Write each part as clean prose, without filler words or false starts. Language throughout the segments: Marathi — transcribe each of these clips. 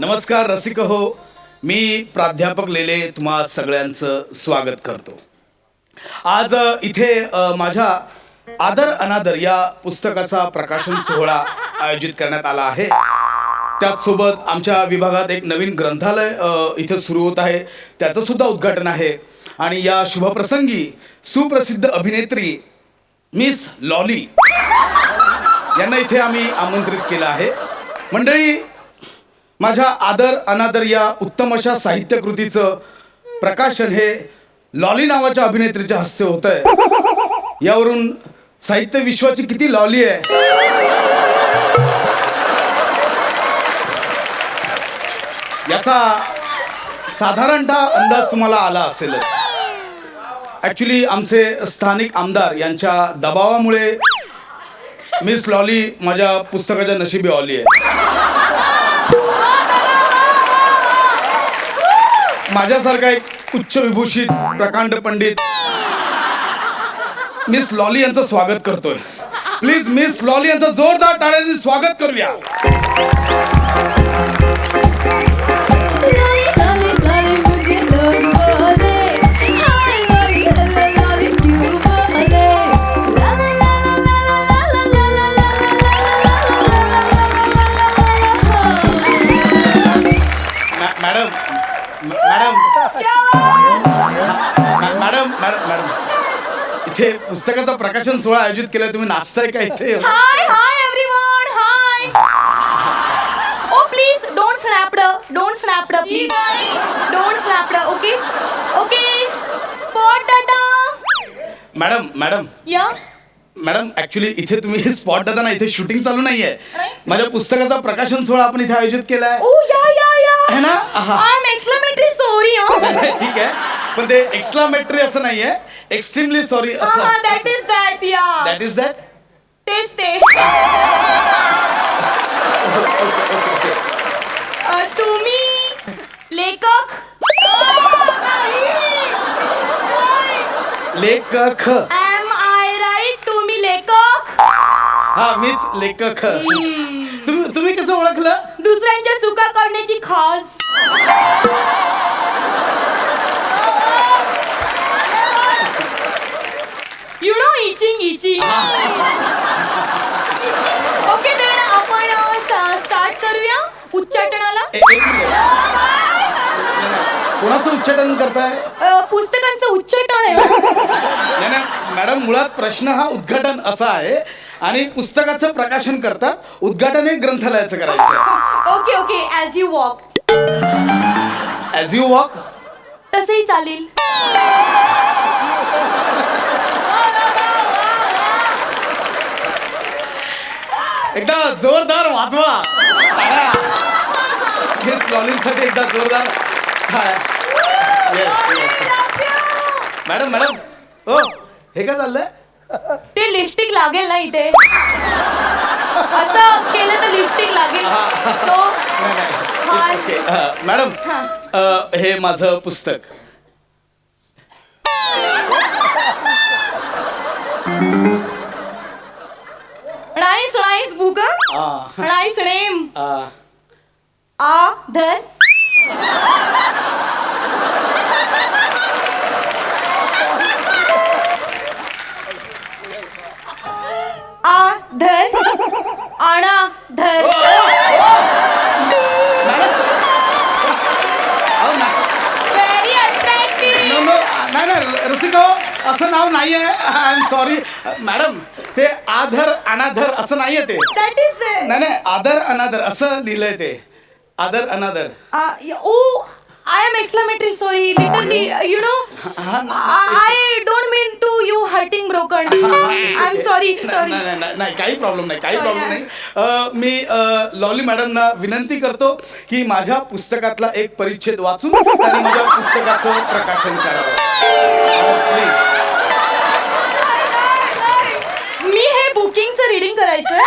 नमस्कार रसिक हो, मी प्राध्यापक लेले तुम्हा सगळ्यांचं स्वागत करतो. आज इथे माझ्या आदर अनादर या पुस्तकाचा प्रकाशन सोहळा आयोजित करण्यात आला आहे. त्याचसोबत आमच्या विभागात एक नवीन ग्रंथालय इथे सुरू होत आहे, त्याचं सुद्धा उद्घाटन आहे. आणि या शुभप्रसंगी सुप्रसिद्ध अभिनेत्री मिस लॉली यांना इथे आम्ही आमंत्रित केलं आहे. मंडळी, माझ्या आदर अनादर या उत्तम अशा साहित्यकृतीचं प्रकाशन हे लॉली नावाच्या अभिनेत्रीच्या हस्ते होत आहे. यावरून साहित्य विश्वाची किती लॉली आहे याचा साधारणतः अंदाज तुम्हाला आला असेलच. ॲक्च्युली आमचे स्थानिक आमदार यांच्या दबावामुळे मिस लॉली माझ्या पुस्तकाच्या नशिबी आली आहे. माझ्यासारखा एक उच्च विभूषित प्रकांड पंडित मिस लॉली यांचं स्वागत करतोय. प्लीज मिस लॉली यांचं जोरदार टाळ्यांनी स्वागत करूया. मॅडम इथे पुस्तकाचं प्रकाशन सोहळा आयोजित केलाय, तुम्ही नाचताय का इथे? Hi everyone, hi. Oh please don't snap please. Don't snap. Okay okay. Spot दादा. मॅडम या मॅडम, ऍक्च्युली इथे तुम्ही स्पॉट दादा ना, इथे शूटिंग चालू नाहीये. माझ्या पुस्तकाचा प्रकाशन सोहळा आपण इथे आयोजित केलाय. ओ या है ना? I am exclamatory sorry. ठीक आहे, पण ते एक्सक्लामेटरी असं नाहीये, एक्स्ट्रीमली सॉरी असं. That is that. Yeah that is that. तेच ते. तुम्ही लेखक? लेखक. Am I right? तुम्ही लेखक? हा, मीच लेखक. तुम्ही कसं ओळखलं? दुसऱ्यांच्या चुका करण्याची खास. You know, etching. ओके, तर आपण स्टार्ट करूया उच्चाटनाला. कोणाचं उच्चाटन करताय? पुस्तकांचं उच्चाटन आहे. नाही मॅडम, मुळात प्रश्न हा उद्घाटन असा आहे आणि पुस्तकाचं प्रकाशन करतात, उद्घाटन हे ग्रंथालयाचं करायचं. Okay okay. As you walk. As you walk तसंही चालेल. एकदा जोरदार वाजवा. मिस लॉलीसाठी एकदा जोरदार. मॅडम ओ, हे काय चाललंय? ते लिपस्टिक लागेल ना इथे. असं केलं तर लिपस्टिक लागेल. मॅडम, हे माझं पुस्तक. Nice book. Nice name. आदर. आदर. अनादर. Very attractive. नाही रसिको, असं नाव नाहीये. आय एम सॉरी मॅडम, ते आदर अनादर असं नाहीये ते. That is. नाही, आदर अनादर असं लिहिलंय ते. आदर अनादर. ओ, I am exclamatory sorry. Literally, you know, I don't mean to you hurting broken. I'm sorry. नाही, काही प्रॉब्लेम नाही. मी लॉली मॅडमना विनंती करतो की माझ्या पुस्तकातला एक परिच्छेद वाचून त्यांनी माझ्या पुस्तकाचं प्रकाशन करावं. प्लीज. मी हे बुकिंगचं रीडिंग करायचं.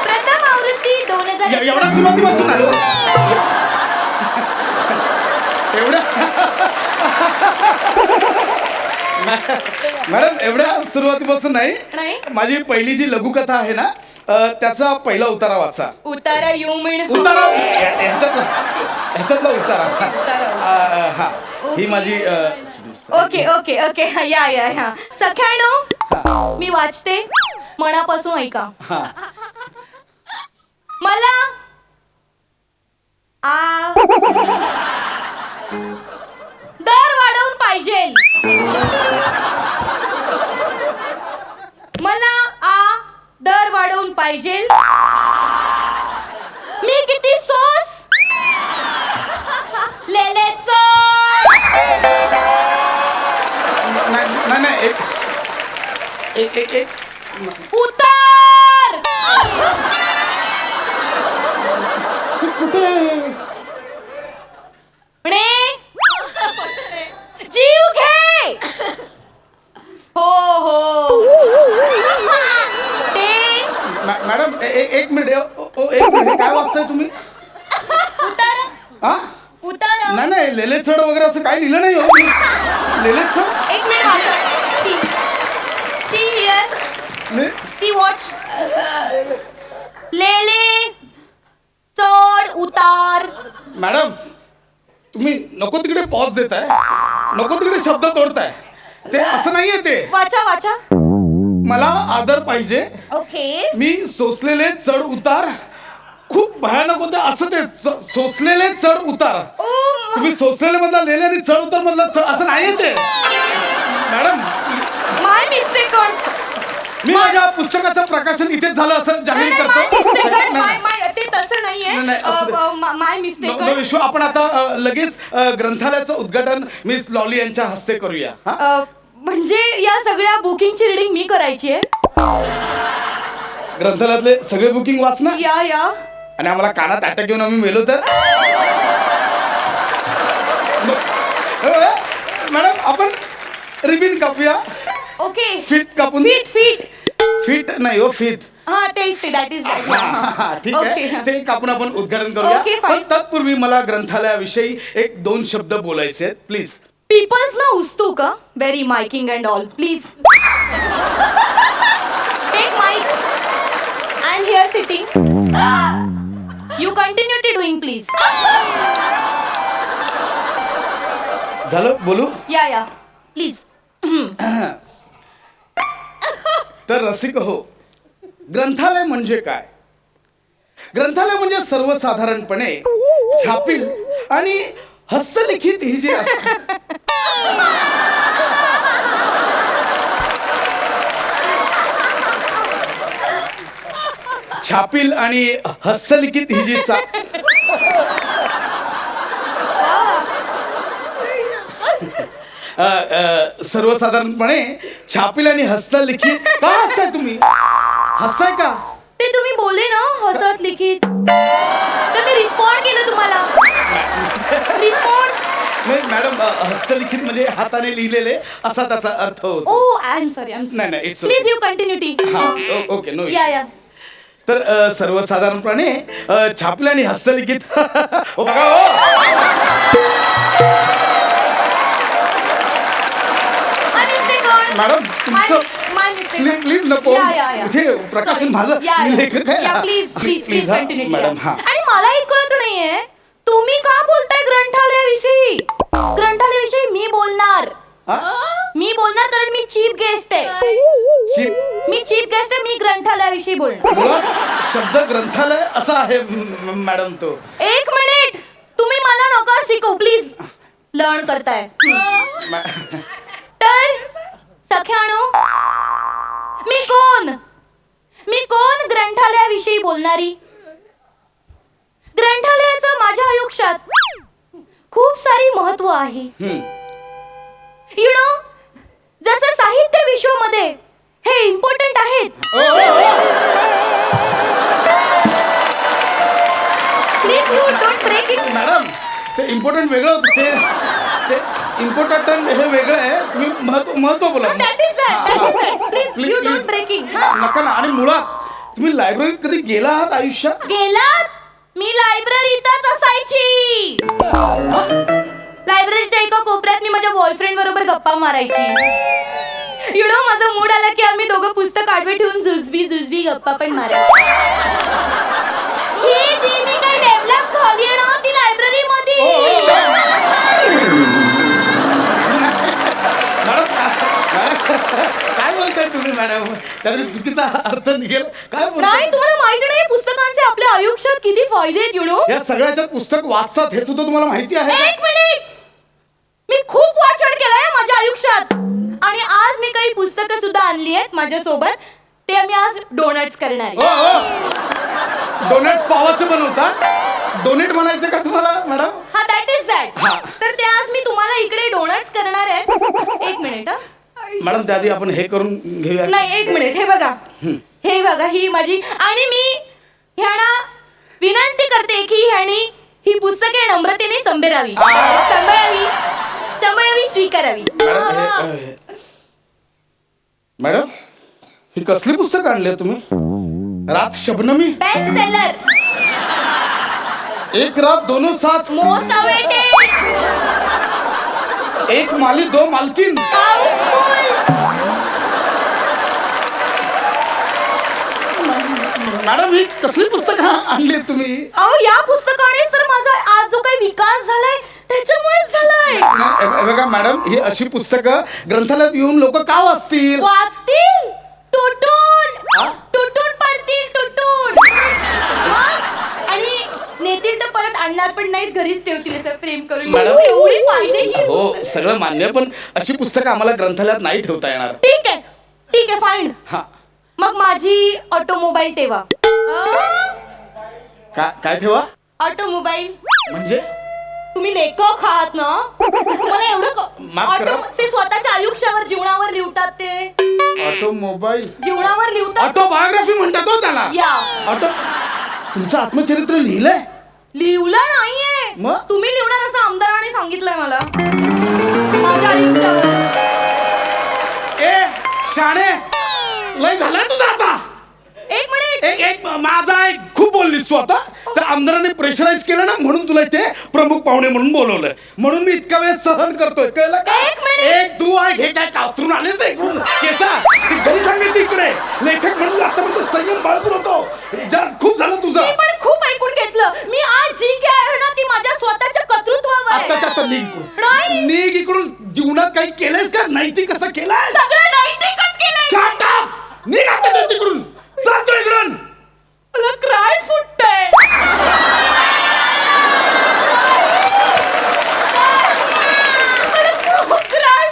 प्रथम आवृत्ती 2000. एवढा सुरुवातीपासून आलो. एवढ्या मॅडम एवढ्या सुरुवातीपासून नाही? नाही. माझी पहिली जी लघुकथा आहे ना त्याचा पहिला उतारा वाचा. उतारा यू मीन उतारा ह्याच्यातला उतारा. हा ही माझी ओके ओके ओके या या या सख्यानो मी वाचते मनापासून ऐका. हा मला आ दर वाढवून पाहिजे. मला आ दर वाढवून पाहिजे. मी किती सॉस लेलेच नाही नाही एक एक एक उतार कुठे म्हणे जीव घे. हो हो ते मॅडम एक मिनिट एक मिनिट काय वाचताय तुम्ही. उतार हा उतार नाही नाही लेले चढ वगैरे असं काही लिहिलं नाही हो. लेले चढ एक मिनिट वाचा. सी हियर सी वॉच लेले चढ उतार. मॅडम तुम्ही नको तिकडे पॉज देताय नको तिकडे शब्द तोडताय. ते असं नाहीये ते. वाचा वाचा. मला आदर पाहिजे. ओके मी सोसलेले चढ उतार खूप भयानक होते असं ते सोसलेले चढ उतार. तुम्ही सोसलेले मधला लिहिले आणि चढ उतार मधला चढ असं नाहीये ते. मॅडम माय मिस्टेक. मी माझ्या पुस्तकाचं प्रकाशन इथेच झालं असं जाहीर करतो. ते तसं नाहीये. नाही, असू दे. माय मिस्टेक. विश्व आपण आता लगेच ग्रंथालयाचं उद्घाटन मिस लॉली यांच्या हस्ते करूया. हा? म्हणजे या सगळ्या बुकिंगची रीडिंग मी करायची आहे. ग्रंथालयातले सगळे बुकिंग वाचणार या या आणि आम्हाला कानात अटॅक घेऊन आम्ही मेलो तर. मॅडम आपण रिबिन कापूया. ओके फीट कापून फीट फीट फीट नाही हो फीट. हा तेच ते दॅट इज ठीक आहे ते कापून आपण उद्घाटन Okay, करूया. fine. पण तत्पूर्वी मला ग्रंथालयाविषयी एक दोन शब्द बोलायचे आहेत प्लीज. पीपल्स ना उस्तू का very miking and all please take mic. I am here sitting. You continue to doing please. झालं बोलू. या प्लीज. तर रसिक हो ग्रंथालय म्हणजे काय. ग्रंथालय म्हणजे सर्वसाधारणपणे छापील आणि हस्तलिखित ही जी असते छापील आणि हस्तलिखित ही जी सर्वसाधारणपणे छापील आणि हस्तलिखित का हसताय तुम्ही. हसताय का. ते तुम्ही बोलले ना हसत लिखित तर मी रिस्पॉन्ड केलं तुम्हाला. रिस्पॉन्ड. नाही मॅडम हस्तलिखित म्हणजे हाताने लिहिलेले असा त्याचा अर्थ होतो. ओ आय एम सॉरी नाही, it's okay. Please you continuity. हा ओके नो. या तर सर्वसाधारणपणे छापले आणि हस्तलिखित हो बघा हो. मॅडम तुमचं प्लीज नको. इथे प्रकाशन माझं लेखक आहे. Please continue. मॅडम हा आणि मला एक कळत नाहीये तुम्ही का बोलताय ग्रंथालयाविषयी. ग्रंथालयाविषयी मी बोलणार. मी बोलणार कारण मी चीफ गेस्ट आहे. मी चीफ गेस्ट आहे. मी ग्रंथालयाविषयी बोलणार. मुळात शब्द ग्रंथालय असा आहे मॅडम तो. एक मिनिट तुम्ही मला नका शिकवू प्लीज. लर्न करताय. तर सख्यानो मी कोण ग्रंथालयाविषयी बोलणारी. ग्रंथालयाचं माझ्या आयुष्यात खूप सारी महत्व आहे. यु नो जसं साहित्य विश्वामध्ये हे इम्पॉर्टंट आहेत. Please you don't break it. Madam ते इम्पॉर्टंट वेगळं होतं. ते इम्पॉर्टंट हे वेगळं आहे. तुम्ही महत्व बोला. Please you don't breaking. नका ना. आणि मुळात तुम्ही लायब्ररीत कधी गेला आहात आयुष्यात. गेलात. मी लायब्ररीतच असायची. बॉयफ्रेंड बरोबर गप्पा मारायची. यु नो माझा मूड आला की आम्ही दोघं पुस्तक आडवे ठेवून जुजबी गप्पा पण मारायची. ही जी मी काही डेव्हलप झाली आहे ना ती लायब्ररी मध्ये. काय बोलताय तुम्ही मॅडम? त्यातून चुकीचा अर्थ निघेल काय बोलताय? नाही तुम्हाला माहिती नाही पुस्तकांचे आपल्या आयुष्यात किती फायदे आहेत यु नो. या सगळ्याच्या पुस्तक वाचतात हे सुद्धा तुम्हाला माहिती आहे का? एक मिनिट, मी खूप वाचन केलंय माझ्या आयुष्यात आणि आज मी काही पुस्तकं सुद्धा आणली आहेत माझ्यासोबत. ते आम्ही आज डोनट्स करणार आहे. हो डोनेट पावाचे बनवता. डोनेट म्हणायचं का तुम्हाला मॅडम? हा दॅट इज दॅट. हा. तर ते आज मी तुम्हाला इकडे डोनट्स करणार आहे. एक मिनिट हा. मॅडम त्याआधी आपण हे करून घेऊया. नाही एक मिनिट, हे बघा हे बघा ही माझी आणि मी ह्याना विनंती करते की ह्यानी ही पुस्तके नम्रतेने संभेरावी संभयावी स्वीकारावी. मॅडम ही कसली पुस्तक आणली तुम्ही? रात शबनमी, बेस्ट सेलर, एक रात दोनों साथ, मोस्ट अवेटेड, एक माली दो मालकीन. मॅडम ही कसली पुस्तक आणली तुम्ही? अहो या पुस्तकाने सर माझा आज जो काही विकास झालाय त्याच्यामुळेच झालाय. बघा मॅडम ही अशी पुस्तकं ग्रंथालयात येऊन लोक का वाचतील? वाचतील तुटून पडतील तुटून. आणि नेतील तर परत आणणार पण नाहीत, घरीच ठेवतील असं प्रेम करून. मॅडम एवढी फायदे ही. हो सगळं मान्य पण अशी पुस्तकं आम्हाला ग्रंथालयात नाही ठेवता येणार. ठीक आहे फाईन. हा मग माझी ऑटोमोबाईल ठेवा. काय ठेवा? ऑटोमोबाईल म्हणजे तुम्ही लेखक आहात ना, मला एवढं माफ करा. ते स्वतःच्या आयुष्यावर जीवनावर लिहतात. ते ऑटोमोबाईल जीवनावर लिहतात. ऑटोबायोग्राफी म्हणतात हो त्याला. या ऑटो तुमचं आत्मचरित्र लिहिलंय? लिहिलं नाहीये. मग? तुम्ही लिहणार असं आमदाराने सांगितलंय मला माझ्या आयुष्यावर. ए शाणे लय झालाय तुझा आता. एक मिनिट. एक माझा एक खूप बोललीस तू आता. तर आमदाराने प्रेशराईज केलं ना म्हणून तुला इथे प्रमुख पाहुणे म्हणून बोलवलंय. म्हणून मी इतका वेळ सहन करतोय कळलं का? एक मिनिट. एक तू आहे घे काय कातरून आलेस ना इकडून केसा ती घरी सांगायची इकडे. लेखक म्हणून आतापर्यंत संयम बाळगून होतो. खूप झालं तुझं. मी पण खूप ऐकून घेतलं. मी आज जी काय आहे ना ती माझ्या स्वतःच्या कर्तृत्वावर आहे. आता निघ नाही. इकडून. निघ इकडून. जीवनात काही केलंयस का? नैतिक कसं केलंय? सगळं नैतिकच केलंय. Shut up! निघ आता तिकडून. चालतो इकडून. मला क्राय फुटतंय.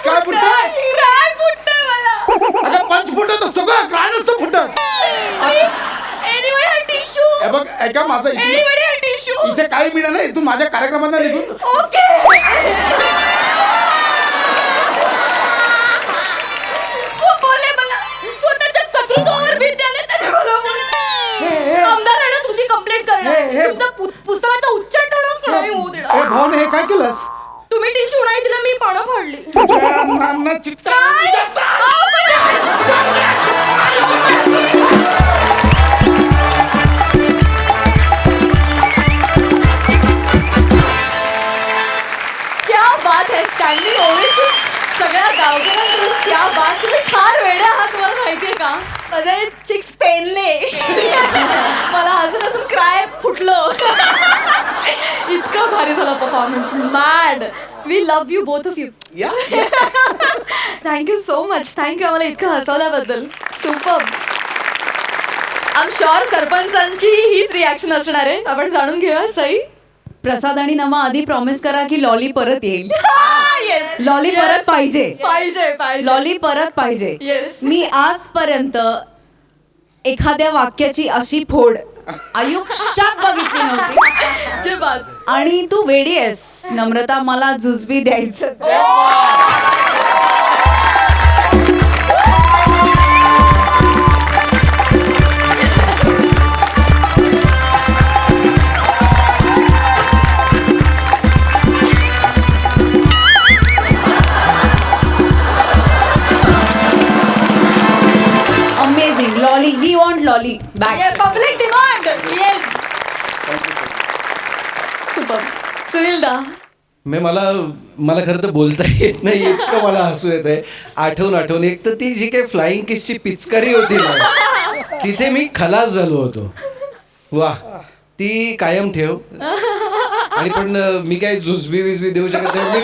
काय फुटतंय? क्राय फुटतंय मला. अगं पंच फुटत असतो का? काय नसतं फुटत. एनिवे हा टिश्यू. हे बघ ऐका माझं एनिवे हा टिश्यू. इथे काही मिळालं नाही. तू माझ्या कार्यक्रमांना निघून. ओके. बोले मला स्वतःच्या कर्तृत्वावर भीत द्यायला त्याने मला बोलले. आमदारांना तुझी कंप्लेंट करणार. तुमचा पुस्तकाचा उच्चाटनच नाही होऊ देणार. ए भावने हे काय केलंस? तुम्ही टिश्यू नाही दिला मी पानं फाडली. तुझ्या नाना चिट्टा. क्या बात है. स्टँडिंग ओवेशन सगळ्या गावकऱ्यांकडून. क्या बात. तुम्ही फार वेडे आहात तुम्हाला माहितीये का. माझे चिक्स पेनले. मला हसून क्राय फुटलं. इतका भारी झाला performance. Mad. We love you both of you. Yeah thank you so much. Thank you आम्हाला इतकं हसवल्याबद्दल. सुपर. आय एम शुअर सरपंचांची हीच रिॲक्शन असणार आहे. आपण जाणून घेऊया. सई प्रसाद आणि नमा आधी प्रॉमिस करा की लॉली परत येईल. Lolly Yes. परत पाहिजे. पाहिजे लॉली परत पाहिजे. Yes. मी आजपर्यंत एखाद्या वाक्याची अशी फोड आयुष्यात बघितली नव्हती. जे बात. आणि तू वेडी आहेस नम्रता मला जुजबी द्यायचं. Amazing. Lolly we want Lolly back. Public demand. Yes. Super. Sunil da मला खरं तर बोलता येत नाही, इतकं मला हसू येत आहे आठवून. एक तर ती जी काही फ्लाइंग किसची पिचकारी होती ना, तिथे मी खलास झालो होतो. वा, ती कायम ठेव. आणि पण मी काय जुजबी देऊ शकत नाही.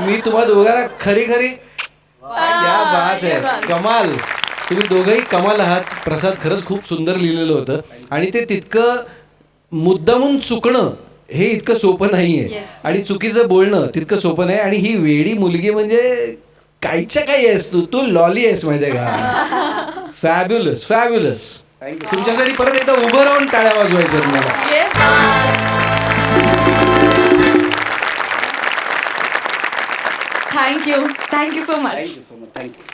मी तुम्हा दोघांना खरी क्या बात आहे, कमाल. तुम्ही दोघंही कमाल आहात. प्रसाद खरंच खूप सुंदर लिहिलेलं होतं आणि ते तितकं मुद्दामून चुकणं हे इतकं सोपं नाहीये आणि चुकीचं बोलणं तितकं सोपं नाही. आणि ही वेडी मुलगी म्हणजे काहीच्या काही आहेस तू लॉली आहेस माहितीये का. फॅब्युलस. तुमच्यासाठी परत एकदा उभं राहून टाळ्या वाजवायच्या तुम्हाला. Thank you so much. Thank you so much. Thank you.